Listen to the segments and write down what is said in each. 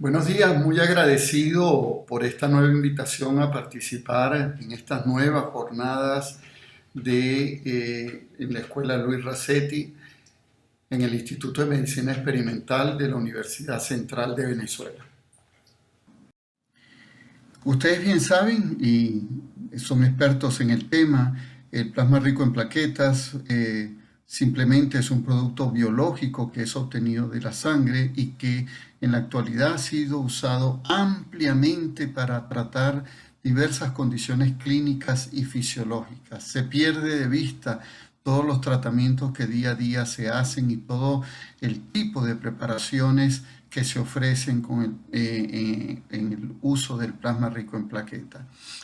Buenos días, muy agradecido por esta nueva invitación a participar en estas nuevas jornadas en la Escuela Luis Racetti en el Instituto de Medicina Experimental de la Universidad Central de Venezuela. Ustedes bien saben y son expertos en el tema, el plasma rico en plaquetas simplemente es un producto biológico que es obtenido de la sangre y que en la actualidad ha sido usado ampliamente para tratar diversas condiciones clínicas y fisiológicas. Se pierde de vista todos los tratamientos que día a día se hacen y todo el tipo de preparaciones que se ofrecen en el uso del plasma rico en plaquetas.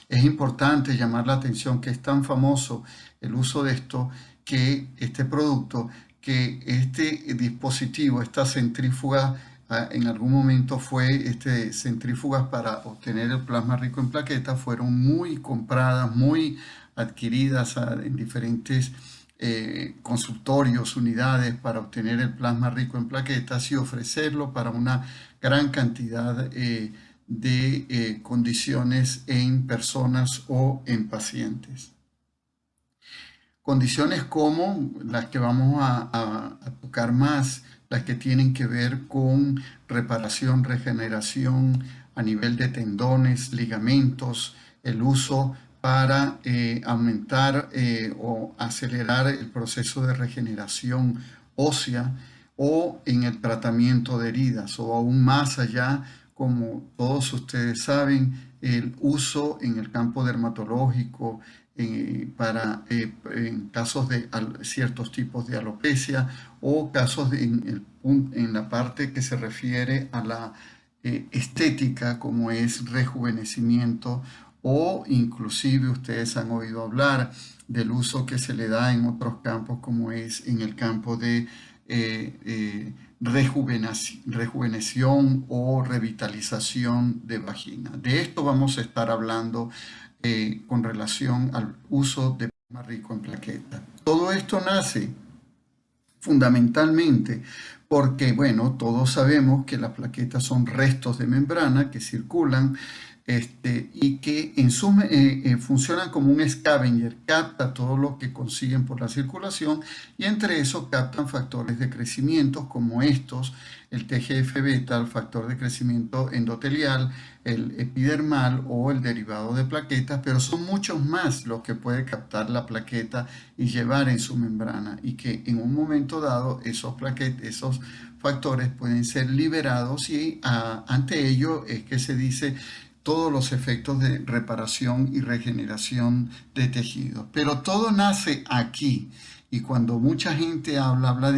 Es importante llamar la atención que es tan famoso el uso de este producto, que este dispositivo, esta centrífuga, en algún momento centrífugas para obtener el plasma rico en plaquetas, fueron muy compradas, muy adquiridas en diferentes consultorios, unidades para obtener el plasma rico en plaquetas y ofrecerlo para una gran cantidad de condiciones en personas o en pacientes. Condiciones como las que vamos a tocar más, las que tienen que ver con reparación, regeneración a nivel de tendones, ligamentos, el uso para aumentar o acelerar el proceso de regeneración ósea o en el tratamiento de heridas o aún más allá, como todos ustedes saben, el uso en el campo dermatológico en casos de ciertos tipos de alopecia o casos en la parte que se refiere a la estética, como es rejuvenecimiento, o inclusive ustedes han oído hablar del uso que se le da en otros campos, como es en el campo de rejuveneción o revitalización de vagina. De esto vamos a estar hablando con relación al uso de plasma rico en plaquetas. Todo esto nace fundamentalmente porque, bueno, todos sabemos que las plaquetas son restos de membrana que circulan y que funcionan como un scavenger, capta todo lo que consiguen por la circulación y entre eso captan factores de crecimiento como estos, el TGF-beta, el factor de crecimiento endotelial, el epidermal o el derivado de plaquetas, pero son muchos más los que puede captar la plaqueta y llevar en su membrana y que en un momento dado esos factores pueden ser liberados y ante ello es que se dice todos los efectos de reparación y regeneración de tejidos. Pero todo nace aquí. Y cuando mucha gente habla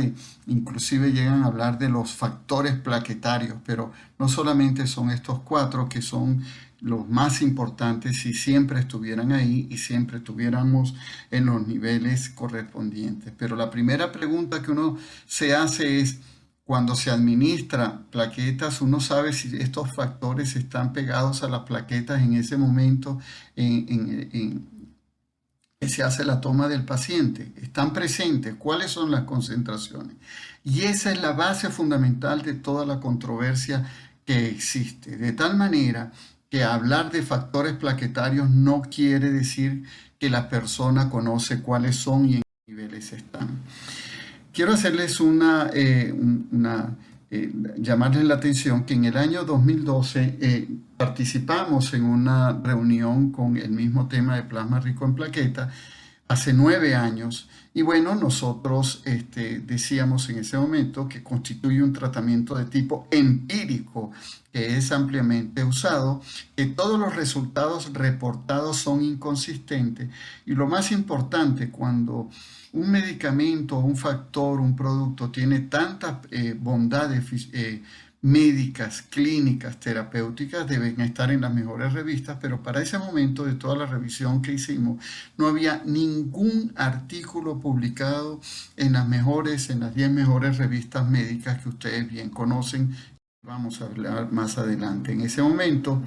inclusive llegan a hablar de los factores plaquetarios, pero no solamente son estos cuatro que son los más importantes si siempre estuvieran ahí y siempre estuviéramos en los niveles correspondientes. Pero la primera pregunta que uno se hace es, cuando se administra plaquetas, uno sabe si estos factores están pegados a las plaquetas en ese momento que se hace la toma del paciente. ¿Están presentes? ¿Cuáles son las concentraciones? Y esa es la base fundamental de toda la controversia que existe. De tal manera que hablar de factores plaquetarios no quiere decir que la persona conoce cuáles son y en qué niveles están. Quiero hacerles llamarles la atención que en el año 2012 participamos en una reunión con el mismo tema de plasma rico en plaquetas hace 9 años y bueno, nosotros decíamos en ese momento que constituye un tratamiento de tipo empírico que es ampliamente usado, que todos los resultados reportados son inconsistentes y lo más importante, cuando un medicamento, un factor, un producto tiene tantas bondades médicas, clínicas, terapéuticas, deben estar en las mejores revistas, pero para ese momento de toda la revisión que hicimos no había ningún artículo publicado en las 10 mejores revistas médicas que ustedes bien conocen. Vamos a hablar más adelante. En ese momento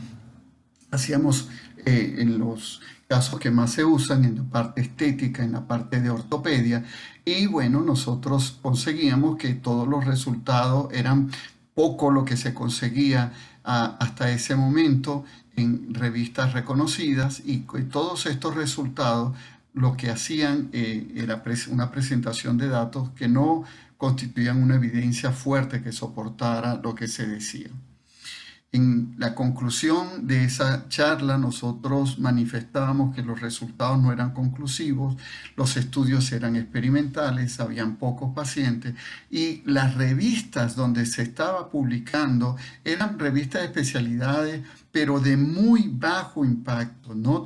hacíamos en los casos que más se usan, en la parte estética, en la parte de ortopedia, y bueno, nosotros conseguíamos que todos los resultados eran poco lo que se conseguía hasta ese momento en revistas reconocidas y todos estos resultados lo que hacían era una presentación de datos que no constituían una evidencia fuerte que soportara lo que se decía. En la conclusión de esa charla nosotros manifestábamos que los resultados no eran conclusivos, los estudios eran experimentales, habían pocos pacientes y las revistas donde se estaba publicando eran revistas de especialidades pero de muy bajo impacto. No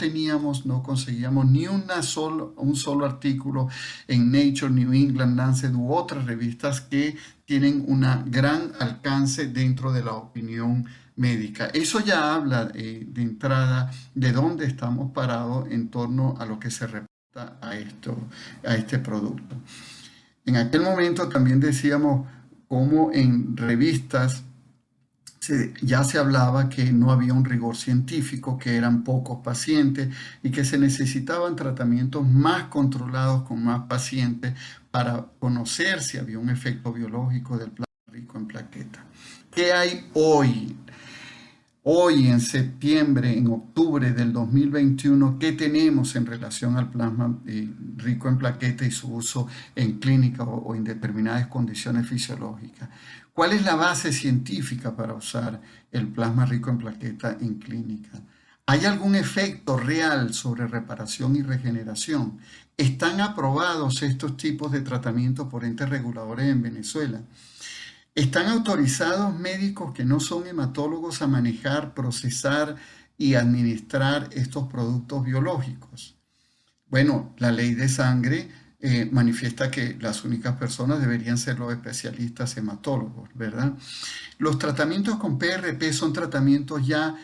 conseguíamos ni un solo artículo en Nature, New England, Lancet u otras revistas que tienen un gran alcance dentro de la opinión médica. Eso ya habla de entrada de dónde estamos parados en torno a lo que se reporta a este producto. En aquel momento también decíamos cómo en revistas ya se hablaba que no había un rigor científico, que eran pocos pacientes y que se necesitaban tratamientos más controlados con más pacientes para conocer si había un efecto biológico del plasma rico en plaquetas. ¿Qué hay hoy? Hoy en septiembre, en octubre del 2021, ¿qué tenemos en relación al plasma rico en plaquetas y su uso en clínica o en determinadas condiciones fisiológicas? ¿Cuál es la base científica para usar el plasma rico en plaquetas en clínica? ¿Hay algún efecto real sobre reparación y regeneración? ¿Están aprobados estos tipos de tratamientos por entes reguladores en Venezuela? ¿Están autorizados médicos que no son hematólogos a manejar, procesar y administrar estos productos biológicos? Bueno, la ley de sangre manifiesta que las únicas personas deberían ser los especialistas hematólogos, ¿verdad? Los tratamientos con PRP son tratamientos ya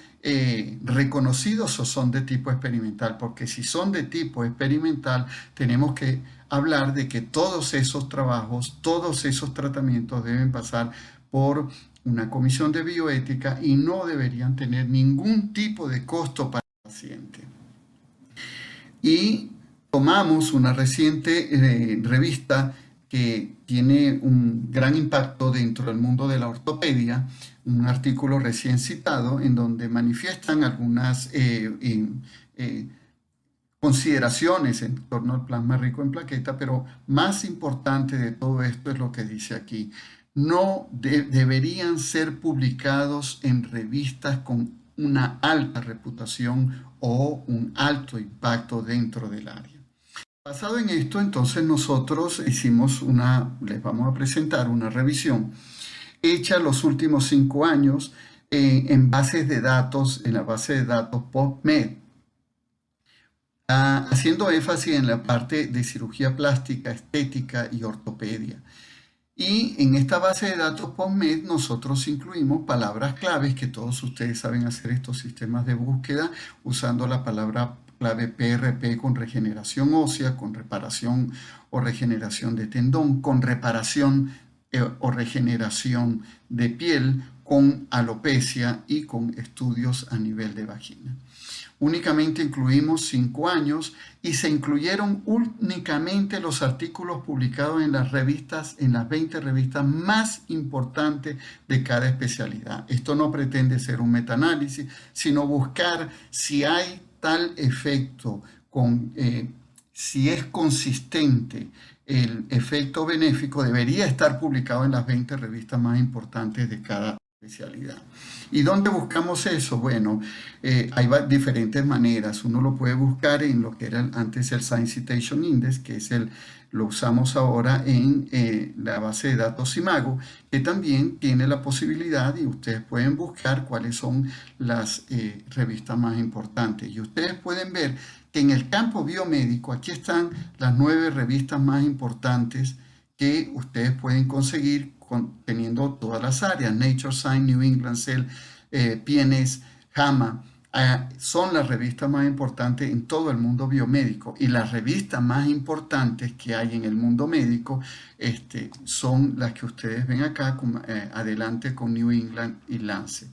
reconocidos o son de tipo experimental, porque si son de tipo experimental tenemos que hablar de que todos esos trabajos, todos esos tratamientos deben pasar por una comisión de bioética y no deberían tener ningún tipo de costo para el paciente. Y tomamos una reciente revista que tiene un gran impacto dentro del mundo de la ortopedia, un artículo recién citado en donde manifiestan algunas consideraciones en torno al plasma rico en plaqueta, pero más importante de todo esto es lo que dice aquí. No deberían ser publicados en revistas con una alta reputación o un alto impacto dentro del área. Basado en esto, entonces nosotros les vamos a presentar una revisión hecha los últimos 5 años en bases de datos, en la base de datos PubMed, haciendo énfasis en la parte de cirugía plástica, estética y ortopedia. Y en esta base de datos PubMed nosotros incluimos palabras claves que todos ustedes saben hacer estos sistemas de búsqueda usando la palabra clave PRP con regeneración ósea, con reparación o regeneración de tendón, con reparación o regeneración de piel, con alopecia y con estudios a nivel de vagina. Únicamente incluimos 5 años y se incluyeron únicamente los artículos publicados en las revistas, en las 20 revistas más importantes de cada especialidad. Esto no pretende ser un metaanálisis, sino buscar si hay tal efecto, si es consistente el efecto benéfico, debería estar publicado en las 20 revistas más importantes de cada especialidad. ¿Y dónde buscamos eso? Bueno, hay diferentes maneras. Uno lo puede buscar en lo que era antes el Science Citation Index, que lo usamos ahora en la base de datos Imago, que también tiene la posibilidad y ustedes pueden buscar cuáles son las revistas más importantes. Y ustedes pueden ver que en el campo biomédico, aquí están las 9 revistas más importantes que ustedes pueden conseguir teniendo todas las áreas: Nature, Science, New England, Cell, PNS, JAMA. Son las revistas más importantes en todo el mundo biomédico, y las revistas más importantes que hay en el mundo médico son las que ustedes ven acá, adelante con New England y Lancet.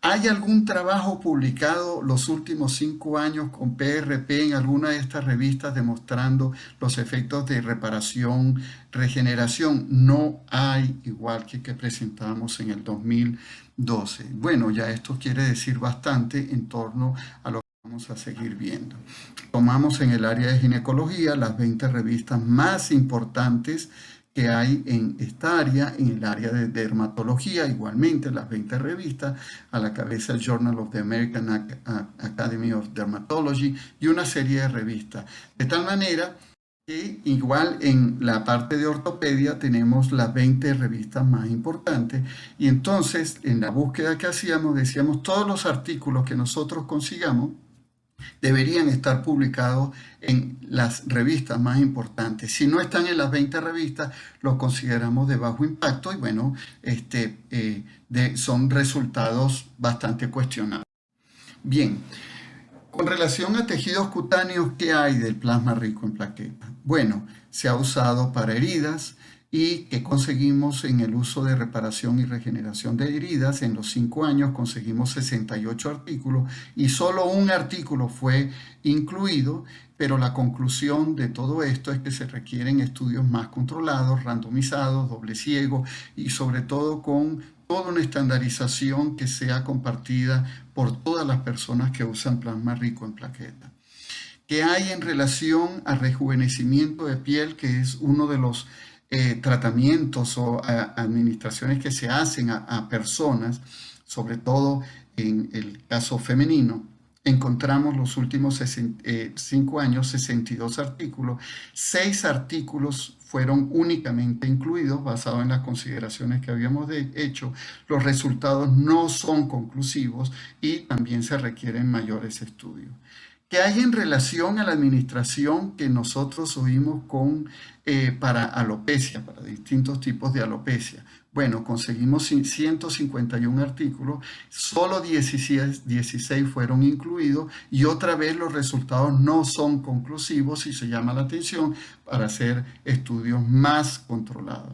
¿Hay algún trabajo publicado los últimos 5 años con PRP en alguna de estas revistas demostrando los efectos de reparación, regeneración? No hay, igual que presentamos en el 2012. Bueno, ya esto quiere decir bastante en torno a lo que vamos a seguir viendo. Tomamos en el área de ginecología las 20 revistas más importantes que hay en esta área, en el área de dermatología, igualmente las 20 revistas, a la cabeza el Journal of the American Academy of Dermatology y una serie de revistas. De tal manera que igual en la parte de ortopedia tenemos las 20 revistas más importantes y entonces en la búsqueda que hacíamos decíamos todos los artículos que nosotros consigamos deberían estar publicados en las revistas más importantes. Si no están en las 20 revistas, los consideramos de bajo impacto y bueno, son resultados bastante cuestionables. Bien, con relación a tejidos cutáneos, ¿qué hay del plasma rico en plaquetas? Bueno, se ha usado para heridas y que conseguimos en el uso de reparación y regeneración de heridas. En los 5 años conseguimos 68 artículos y solo un artículo fue incluido, pero la conclusión de todo esto es que se requieren estudios más controlados, randomizados, doble ciego y sobre todo con toda una estandarización que sea compartida por todas las personas que usan plasma rico en plaquetas. ¿Qué hay en relación al rejuvenecimiento de piel, que es uno de los tratamientos o administraciones que se hacen a personas, sobre todo en el caso femenino? Encontramos los últimos 5 años 62 artículos, 6 artículos fueron únicamente incluidos basados en las consideraciones que habíamos hecho. Los resultados no son conclusivos y también se requieren mayores estudios. ¿Qué hay en relación a la administración que nosotros oímos para alopecia, para distintos tipos de alopecia? Bueno, conseguimos 151 artículos, solo 16 fueron incluidos y otra vez los resultados no son conclusivos y se llama la atención para hacer estudios más controlados.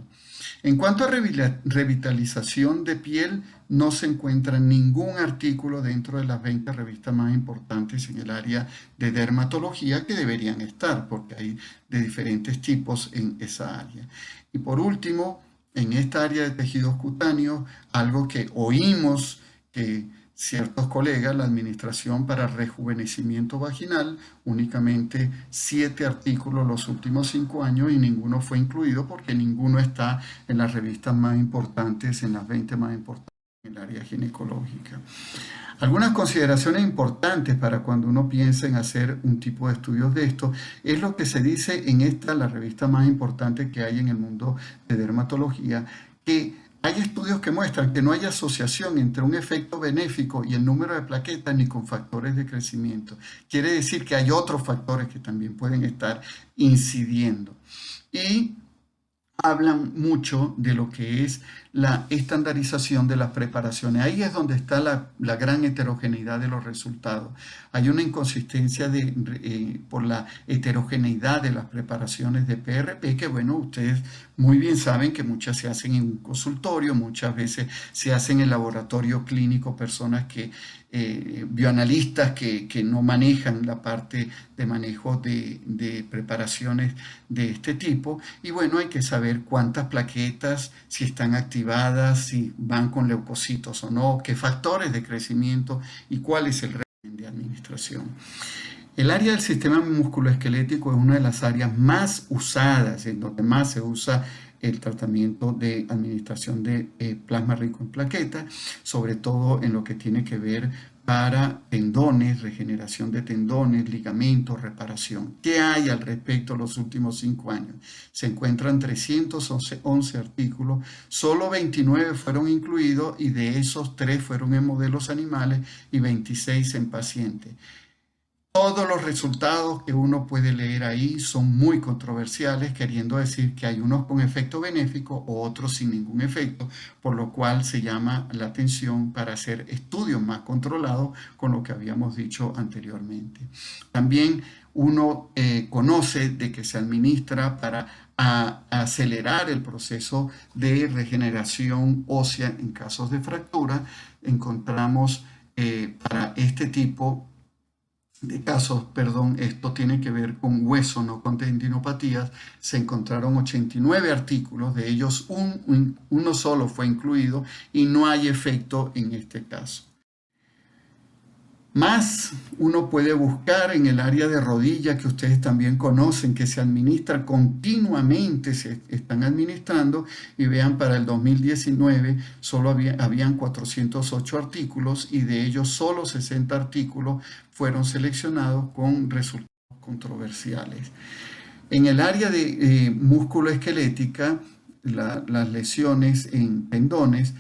En cuanto a revitalización de piel, no se encuentra ningún artículo dentro de las 20 revistas más importantes en el área de dermatología que deberían estar, porque hay de diferentes tipos en esa área. Y por último, en esta área de tejidos cutáneos, algo que oímos que ciertos colegas, la Administración para Rejuvenecimiento Vaginal, únicamente 7 artículos los últimos 5 años y ninguno fue incluido porque ninguno está en las revistas más importantes, en las 20 más importantes en el área ginecológica. Algunas consideraciones importantes para cuando uno piensa en hacer un tipo de estudios de esto es lo que se dice en esta, la revista más importante que hay en el mundo de dermatología, que hay estudios que muestran que no hay asociación entre un efecto benéfico y el número de plaquetas ni con factores de crecimiento. Quiere decir que hay otros factores que también pueden estar incidiendo. Y hablan mucho de lo que es la estandarización de las preparaciones. Ahí es donde está la gran heterogeneidad de los resultados. Hay una inconsistencia por la heterogeneidad de las preparaciones de PRP, que bueno, ustedes muy bien saben que muchas se hacen en un consultorio, muchas veces se hacen en laboratorio clínico, personas bioanalistas que no manejan la parte de manejo de preparaciones de este tipo. Y bueno, hay que saber cuántas plaquetas, si están activadas, si van con leucocitos o no, qué factores de crecimiento y cuál es el régimen de administración. El área del sistema musculoesquelético es una de las áreas más usadas, en donde más se usa el tratamiento de administración de plasma rico en plaquetas, sobre todo en lo que tiene que ver para tendones, regeneración de tendones, ligamentos, reparación. ¿Qué hay al respecto los últimos 5 años? Se encuentran 311 artículos, solo 29 fueron incluidos y de esos 3 fueron en modelos animales y 26 en pacientes. Todos los resultados que uno puede leer ahí son muy controversiales, queriendo decir que hay unos con efecto benéfico o otros sin ningún efecto, por lo cual se llama la atención para hacer estudios más controlados con lo que habíamos dicho anteriormente. También uno conoce de que se administra para acelerar el proceso de regeneración ósea en casos de fractura. Encontramos para este tipo de casos, perdón, esto tiene que ver con hueso, no con tendinopatías, se encontraron 89 artículos, de ellos uno solo fue incluido y no hay efecto en este caso. Más uno puede buscar en el área de rodilla que ustedes también conocen, que se administra continuamente, se están administrando, y vean para el 2019 solo habían 408 artículos y de ellos solo 60 artículos fueron seleccionados con resultados controversiales. En el área de músculo esquelética, las lesiones en tendones,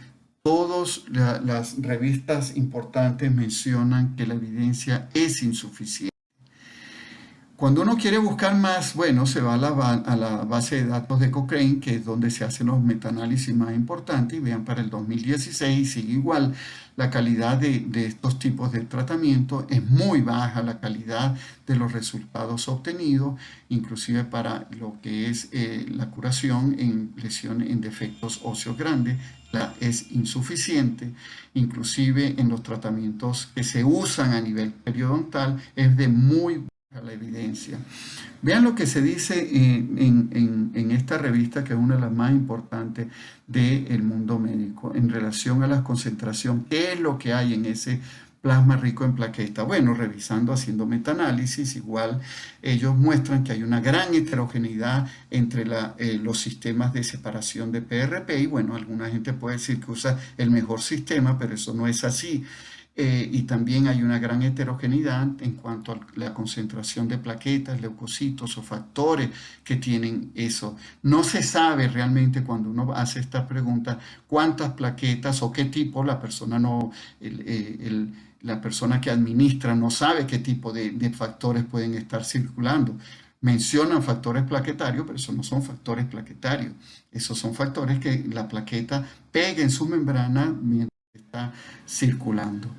todas las revistas importantes mencionan que la evidencia es insuficiente. Cuando uno quiere buscar más, bueno, se va a la base de datos de Cochrane, que es donde se hacen los metaanálisis más importantes, y vean para el 2016 sigue igual. La calidad de estos tipos de tratamiento es muy baja, la calidad de los resultados obtenidos, inclusive para lo que es la curación en lesiones, en defectos óseos grandes, es insuficiente. Inclusive en los tratamientos que se usan a nivel periodontal es de muy la evidencia. Vean lo que se dice en esta revista, que es una de las más importantes del mundo médico, en relación a la concentración. ¿Qué es lo que hay en ese plasma rico en plaquetas? Bueno, revisando, haciendo metaanálisis, igual ellos muestran que hay una gran heterogeneidad entre los sistemas de separación de PRP, y bueno, alguna gente puede decir que usa el mejor sistema, pero eso no es así. Y también hay una gran heterogeneidad en cuanto a la concentración de plaquetas, leucocitos o factores que tienen eso. No se sabe realmente, cuando uno hace esta pregunta, cuántas plaquetas o qué tipo. La persona no, la persona que administra no sabe qué tipo de factores pueden estar circulando. Mencionan factores plaquetarios, pero esos no son factores plaquetarios. Esos son factores que la plaqueta pega en su membrana mientras está circulando.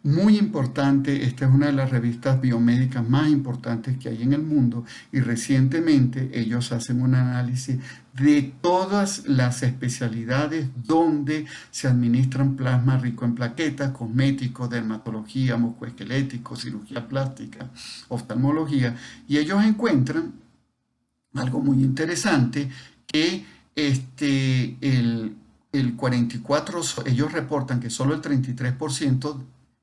Muy importante, esta es una de las revistas biomédicas más importantes que hay en el mundo, y recientemente ellos hacen un análisis de todas las especialidades donde se administran plasma rico en plaquetas: cosméticos, dermatología, musculoesquelético, cirugía plástica, oftalmología, y ellos encuentran algo muy interesante, que el 44, ellos reportan que solo el 33%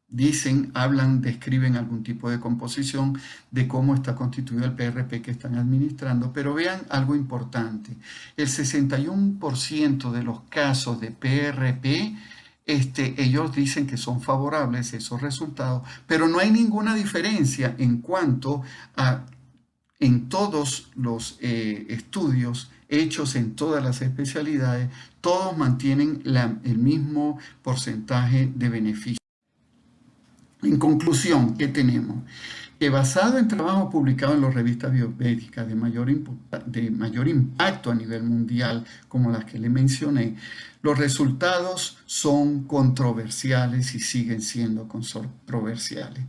dicen, hablan, describen algún tipo de composición de cómo está constituido el PRP que están administrando. Pero vean algo importante: el 61% de los casos de PRP, ellos dicen que son favorables esos resultados, pero no hay ninguna diferencia en cuanto a, en todos los estudios hechos en todas las especialidades, todos mantienen el mismo porcentaje de beneficio. En conclusión, ¿qué tenemos? Que basado en trabajos publicados en las revistas biomédicas de mayor impacto a nivel mundial, como las que le mencioné, los resultados son controversiales y siguen siendo controversiales.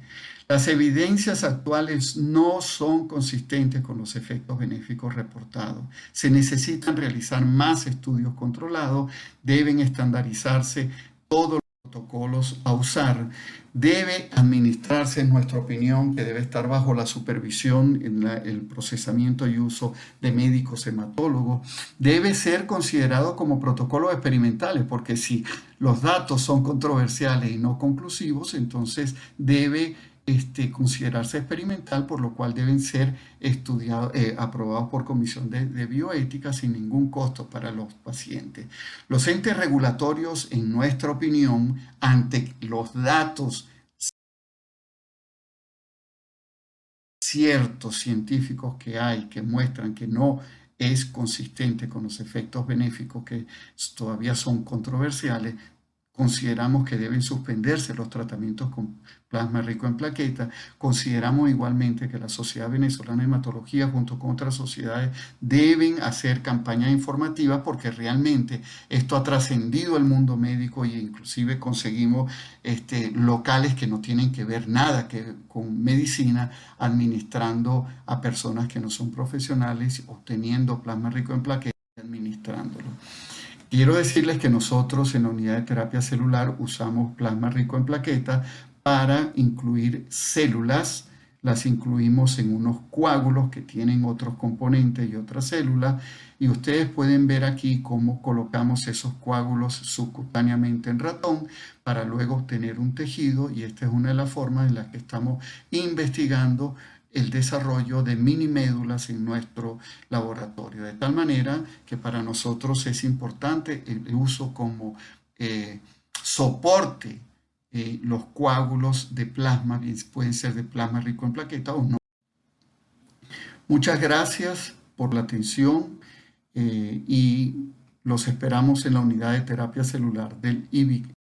Las evidencias actuales no son consistentes con los efectos benéficos reportados. Se necesitan realizar más estudios controlados, deben estandarizarse todos los protocolos a usar. Debe administrarse, en nuestra opinión, que debe estar bajo la supervisión en el procesamiento y uso de médicos hematólogos. Debe ser considerado como protocolos experimentales, porque si los datos son controversiales y no conclusivos, entonces debe considerarse experimental, por lo cual deben ser estudiados, aprobados por comisión de bioética sin ningún costo para los pacientes. Los entes regulatorios, en nuestra opinión, ante los datos ciertos científicos que hay que muestran que no es consistente con los efectos benéficos, que todavía son controversiales, consideramos que deben suspenderse los tratamientos con plasma rico en plaquetas. Consideramos igualmente que la Sociedad Venezolana de Hematología junto con otras sociedades deben hacer campañas informativas porque realmente esto ha trascendido el mundo médico e inclusive conseguimos locales que no tienen que ver nada con medicina administrando a personas que no son profesionales, obteniendo plasma rico en plaquetas y administrándolo. Quiero decirles que nosotros en la unidad de terapia celular usamos plasma rico en plaquetas para incluir células. Las incluimos en unos coágulos que tienen otros componentes y otras células. Y ustedes pueden ver aquí cómo colocamos esos coágulos subcutáneamente en ratón para luego obtener un tejido. Y esta es una de las formas en las que estamos investigando el desarrollo de mini médulas en nuestro laboratorio, de tal manera que para nosotros es importante el uso como soporte los coágulos de plasma, bien pueden ser de plasma rico en plaquetas o no. Muchas gracias por la atención y los esperamos en la unidad de terapia celular del IBIC.